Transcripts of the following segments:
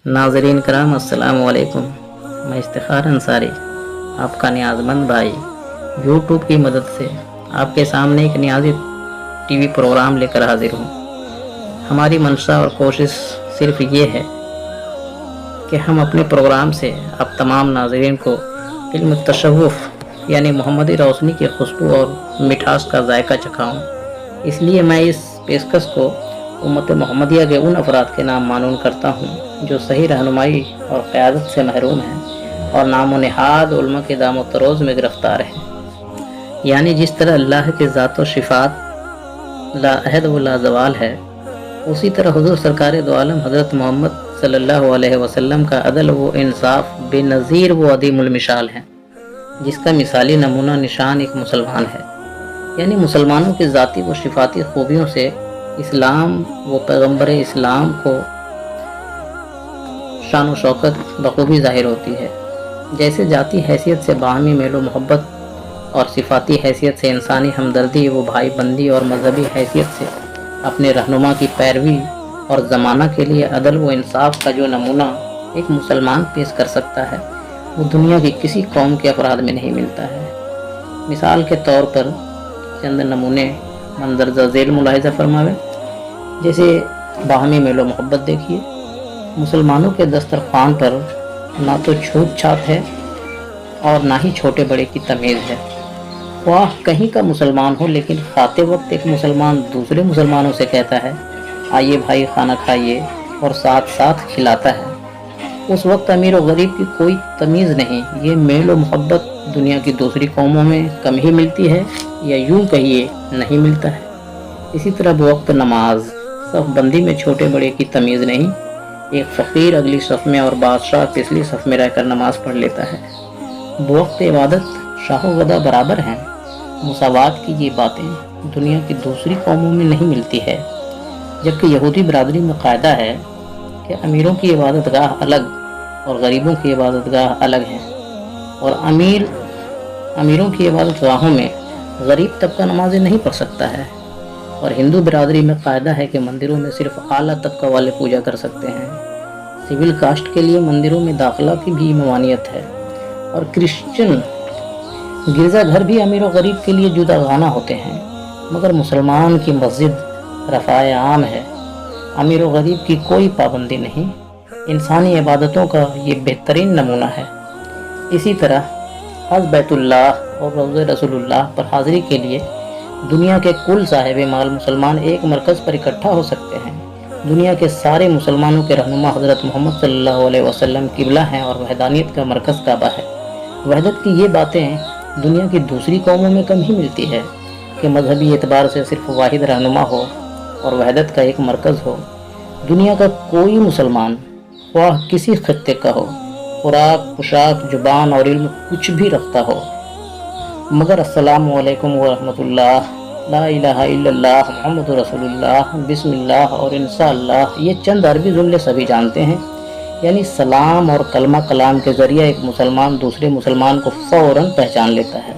नाज़रीन कराम अस्सलाम वालेकुम। मैं इफ्तिखार अंसारी आपका नियाज़मंद भाई यूट्यूब की मदद से आपके सामने एक नियाज़ी टीवी प्रोग्राम लेकर हाजिर हूँ। हमारी मंशा और कोशिश सिर्फ ये है कि हम अपने प्रोग्राम से आप तमाम नाज़रीन को इल्म तशव्वुफ़ यानी मोहम्मदी रोशनी की खुशबू और मिठास का जायका चखाऊँ। इसलिए मैं इस पेशकश को उम्मत मोहम्मदिया के उन अफराद के नाम मानून करता हूँ जो सही रहनुमाई और क़यादत से महरूम हैं और नामो निहाद उल्मा के दामो तरोज़ में गिरफ़्तार हैं। यानी जिस तरह अल्लाह के ज़ात व सिफ़ात ला अहद व ला ज़वाल है, उसी तरह हुज़ूर सरकार दो आलम हज़रत मोहम्मद सल्लल्लाहु अलैहि वसल्लम का अदल व इंसाफ बेनज़ीर व अदीमुल मिसाल है, जिसका मिसाली नमूना निशान एक मुसलमान है। यानी मुसलमानों की ज़ाती व सिफ़ाती खूबियों से इस्लाम व पैगम्बर इस्लाम को शान व शौकत बखूबी ज़ाहिर होती है। जैसे ज़ाती हैसियत से बाहमी मेल व मोहब्बत और सिफ़ाती हैसियत से इंसानी हमदर्दी व भाई बंदी और मजहबी हैसियत से अपने रहनुमा की पैरवी और ज़माना के लिए अदल व इंसाफ का जो नमूना एक मुसलमान पेश कर सकता है, वो दुनिया की किसी कौम के अफराद में नहीं मिलता है। मिसाल के तौर पर चंद नमूने मंदरजा ज़ेल मुलाहिज़ा फरमावे। जैसे बाहमी मेलो मोहब्बत देखिए, मुसलमानों के दस्तरखान पर ना तो छूत छात है और ना ही छोटे बड़े की तमीज़ है। वाह कहीं का मुसलमान हो, लेकिन खाते वक्त एक मुसलमान दूसरे मुसलमानों से कहता है आइए भाई खाना खाइए, और साथ साथ खिलाता है। उस वक्त अमीर और गरीब की कोई तमीज़ नहीं। ये मेल व मोहब्बत दुनिया की दूसरी कौमों में कम ही मिलती है, या यूं कहिए नहीं मिलता है। इसी तरह बवक्त नमाज सफ़ बंदी में छोटे बड़े की तमीज़ नहीं। एक फ़कीर अगली सफ़ में और बादशाह पिछली सफ़ में रहकर नमाज पढ़ लेता है। बवक्त इबादत शाह व गदा बराबर हैं। मुसावात की ये बातें दुनिया की दूसरी कौमों में नहीं मिलती है। जबकि यहूदी बरादरी में कायदा है कि अमीरों की इबादत गाह अलग और गरीबों की इबादत गाह अलग है, और अमीरों की इबादत गाहों में गरीब तबका नमाज़ें नहीं पढ़ सकता है। और हिंदू बिरादरी में कायदा है कि मंदिरों में सिर्फ आला तबका वाले पूजा कर सकते हैं। सिविल कास्ट के लिए मंदिरों में दाखिला की भी ममानियत है। और क्रिश्चियन गिरजाघर भी अमीर और गरीब के लिए जुदा गाना होते हैं। मगर मुसलमान की मस्जिद रफ़ाए आम है। अमीर और गरीब की कोई पाबंदी नहीं। इंसानी इबादतों का ये बेहतरीन नमूना है। इसी तरह हज बैतुल्लाह और रोज़े रसूलुल्लाह पर हाज़िरी के लिए दुनिया के कुल साहिब माल मुसलमान एक मरकज़ पर इकट्ठा हो सकते हैं। दुनिया के सारे मुसलमानों के रहनुमा हज़रत मोहम्मद सल्लल्लाहु अलैहि वसल्लम किबला हैं और वहदानियत का मरकज़ काबा है। वहदत की ये बातें दुनिया की दूसरी कौमों में कम ही मिलती है कि मजहबी एतबार से सिर्फ वाहिद रहनुमा हो और वहदत का एक मरकज़ हो। दुनिया का कोई मुसलमान वाह किसी खत्ते का हो, खुराक पोशाक जुबान और इल्म कुछ भी रखता हो, मगर अस्सलामु अलैकुम व रहमतुल्लाह, ला इलाहा इल्लल्लाह मुहम्मदुर रसूलुल्लाह, बिस्मिल्लाह और इंशाअल्लाह ये चंद अरबी जुमले सभी जानते हैं। यानी सलाम और कलमा कलाम के ज़रिए एक मुसलमान दूसरे मुसलमान को फ़ौरन पहचान लेता है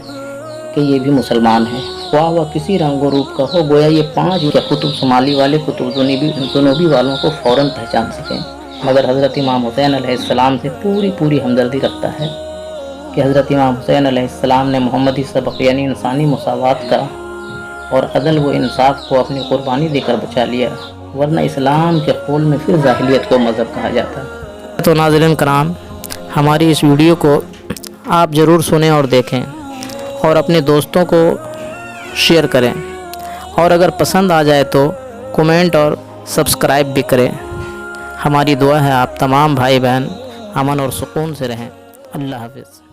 कि ये भी मुसलमान है, वाह वह किसी रंग व रूप का हो। गोया ये 5 कुतुब शुमाली वाले कुतुब जुनूबी वालों को फ़ौरन पहचान सकें। मगर हज़रत इमाम हुसैन अलैहिस्सलाम से पूरी हमदर्दी रखता है कि हज़रत इमाम हुसैन अलैहिस्सलाम ने मोहम्मदी सबक यानी इंसानी मुसावात का और अदल व इंसाफ को अपनी कुर्बानी देकर बचा लिया, वरना इस्लाम के कौल में फिर जाहिलियत को मज़हब कहा जाता। तो नाज़रीन कराम, हमारी इस वीडियो को आप ज़रूर सुनें और देखें और अपने दोस्तों को शेयर करें, और अगर पसंद आ जाए तो कमेंट और सब्सक्राइब भी करें। हमारी दुआ है आप तमाम भाई बहन अमन और सुकून से रहें। अल्लाह हाफ़िज़।